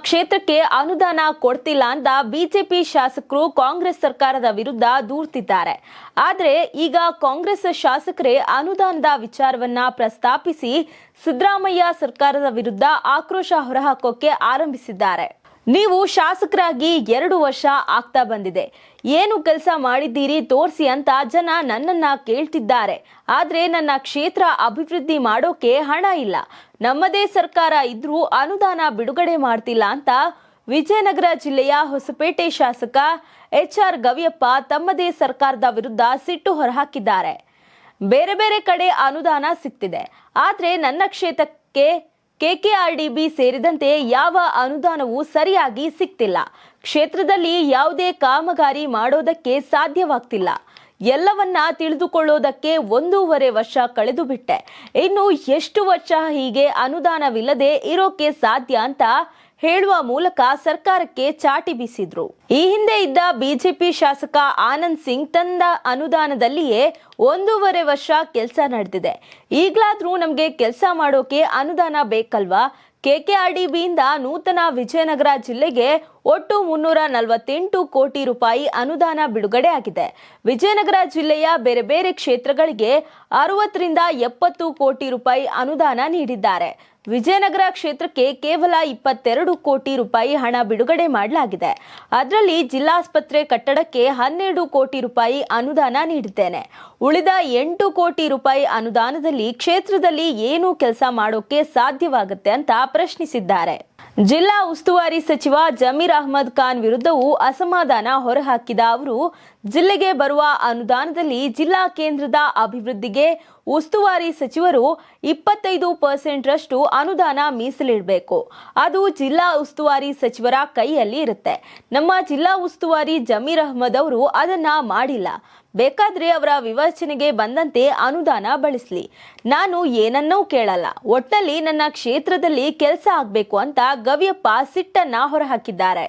ಕ್ಷೇತ್ರಕ್ಕೆ ಅನುದಾನ ಕೊಡ್ತಿಲ್ಲ ಅಂತ ಬಿಜೆಪಿ ಶಾಸಕರು ಕಾಂಗ್ರೆಸ್ ಸರ್ಕಾರದ ವಿರುದ್ಧ ದೂರ್ತಿದ್ದಾರೆ. ಆದರೆ ಈಗ ಕಾಂಗ್ರೆಸ್ ಶಾಸಕರೇ ಅನುದಾನದ ವಿಚಾರವನ್ನ ಪ್ರಸ್ತಾಪಿಸಿ ಸಿದ್ದರಾಮಯ್ಯ ಸರ್ಕಾರದ ವಿರುದ್ಧ ಆಕ್ರೋಶ ಹೊರಹಾಕೋಕೆ ಆರಂಭಿಸಿದ್ದಾರೆ. ನೀವು ಶಾಸಕರಾಗಿ 2 ವರ್ಷ ಆಗ್ತಾ ಬಂದಿದೆ, ಏನು ಕೆಲಸ ಮಾಡಿದ್ದೀರಿ ತೋರಿಸಿ ಅಂತ ಜನ ನನ್ನನ್ನ ಕೇಳ್ತಿದ್ದಾರೆ. ಆದ್ರೆ ನನ್ನ ಕ್ಷೇತ್ರ ಅಭಿವೃದ್ಧಿ ಮಾಡೋಕೆ ಹಣ ಇಲ್ಲ, ನಮ್ಮದೇ ಸರ್ಕಾರ ಇದ್ರೂ ಅನುದಾನ ಬಿಡುಗಡೆ ಮಾಡ್ತಿಲ್ಲ ಅಂತ ವಿಜಯನಗರ ಜಿಲ್ಲೆಯ ಹೊಸಪೇಟೆ ಶಾಸಕ HR ಗವಿಯಪ್ಪ ತಮ್ಮದೇ ಸರ್ಕಾರದ ವಿರುದ್ಧ ಸಿಟ್ಟು ಹೊರಹಾಕಿದ್ದಾರೆ. ಬೇರೆ ಬೇರೆ ಕಡೆ ಅನುದಾನ ಸಿಗ್ತಿದೆ, ಆದ್ರೆ ನನ್ನ ಕ್ಷೇತ್ರಕ್ಕೆ KKRDB ಸೇರಿದಂತೆ ಯಾವ ಅನುದಾನವೂ ಸರಿಯಾಗಿ ಸಿಗ್ತಿಲ್ಲ. ಕ್ಷೇತ್ರದಲ್ಲಿ ಯಾವುದೇ ಕಾಮಗಾರಿ ಮಾಡೋದಕ್ಕೆ ಸಾಧ್ಯವಾಗ್ತಿಲ್ಲ. ಎಲ್ಲವನ್ನ ತಿಳಿದುಕೊಳ್ಳೋದಕ್ಕೆ 1.5 ವರ್ಷ ಕಳೆದು ಬಿಟ್ಟೆ. ಇನ್ನು ಎಷ್ಟು ವರ್ಷ ಹೀಗೆ ಅನುದಾನವಿಲ್ಲದೆ ಇರೋಕೆ ಸಾಧ್ಯ ಅಂತ ಹೇಳುವ ಮೂಲಕ ಸರ್ಕಾರಕ್ಕೆ ಚಾಟಿ ಬೀಸಿದ್ರು. ಈ ಹಿಂದೆ ಇದ್ದ ಬಿಜೆಪಿ ಶಾಸಕ ಆನಂದ್ ಸಿಂಗ್ ತಂದ ಅನುದಾನದಲ್ಲಿಯೇ 1.5 ವರ್ಷ ಕೆಲಸ ನಡೆದಿದೆ. ಈಗಲಾದ್ರೂ ನಮಗೆ ಕೆಲಸ ಮಾಡೋಕೆ ಅನುದಾನ ಬೇಕಲ್ವಾ? KKRDBಯಿಂದ ನೂತನ ವಿಜಯನಗರ ಜಿಲ್ಲೆಗೆ ಒಟ್ಟು 348 ಕೋಟಿ ರೂಪಾಯಿ ಅನುದಾನ ಬಿಡುಗಡೆ ಆಗಿದೆ. ವಿಜಯನಗರ ಜಿಲ್ಲೆಯ ಬೇರೆ ಬೇರೆ ಕ್ಷೇತ್ರಗಳಿಗೆ 60 ರಿಂದ 70 ಕೋಟಿ ರೂಪಾಯಿ ಅನುದಾನ ನೀಡಿದ್ದಾರೆ. ವಿಜಯನಗರ ಕ್ಷೇತ್ರಕ್ಕೆ ಕೇವಲ 22 ಕೋಟಿ ರೂಪಾಯಿ ಹಣ ಬಿಡುಗಡೆ ಮಾಡಲಾಗಿದೆ. ಅದರಲ್ಲಿ ಜಿಲ್ಲಾಸ್ಪತ್ರೆ ಕಟ್ಟಡಕ್ಕೆ 12 ಕೋಟಿ ರೂಪಾಯಿ ಅನುದಾನ ನೀಡಿದ್ದೇನೆ. ಉಳಿದ 8 ಕೋಟಿ ರೂಪಾಯಿ ಅನುದಾನದಲ್ಲಿ ಕ್ಷೇತ್ರದಲ್ಲಿ ಏನು ಕೆಲಸ ಮಾಡೋಕೆ ಸಾಧ್ಯವಾಗುತ್ತೆ ಅಂತ ಪ್ರಶ್ನಿಸಿದ್ದಾರೆ. ಜಿಲ್ಲಾ ಉಸ್ತುವಾರಿ ಸಚಿವ ಜಮೀರ್ ಅಹ್ಮದ್ ಖಾನ್ ವಿರುದ್ಧವೂ ಅಸಮಾಧಾನ ಹೊರಹಾಕಿದ ಅವರು, ಜಿಲ್ಲೆಗೆ ಬರುವ ಅನುದಾನದಲ್ಲಿ ಜಿಲ್ಲಾ ಕೇಂದ್ರದ ಅಭಿವೃದ್ಧಿಗೆ ಉಸ್ತುವಾರಿ ಸಚಿವರು 25% ರಷ್ಟು ಅನುದಾನ ಮೀಸಲಿಡಬೇಕು. ಅದು ಜಿಲ್ಲಾ ಉಸ್ತುವಾರಿ ಸಚಿವರ ಕೈಯಲ್ಲಿ ಇರುತ್ತೆ. ನಮ್ಮ ಜಿಲ್ಲಾ ಉಸ್ತುವಾರಿ ಜಮೀರ್ ಅಹ್ಮದ್ ಅವರು ಅದನ್ನ ಮಾಡಿಲ್ಲ. ಬೇಕಾದ್ರೆ ಅವರ ವಿವೇಚನೆಗೆ ಬಂದಂತೆ ಅನುದಾನ ಬಳಸಲಿ, ನಾನು ಏನನ್ನೂ ಕೇಳಲ್ಲ. ಒಟ್ಟಲ್ಲಿ ನನ್ನ ಕ್ಷೇತ್ರದಲ್ಲಿ ಕೆಲಸ ಆಗ್ಬೇಕು ಅಂತ ಗವಿಯಪ್ಪ ಸಿಟ್ಟನ್ನ ಹೊರಹಾಕಿದ್ದಾರೆ.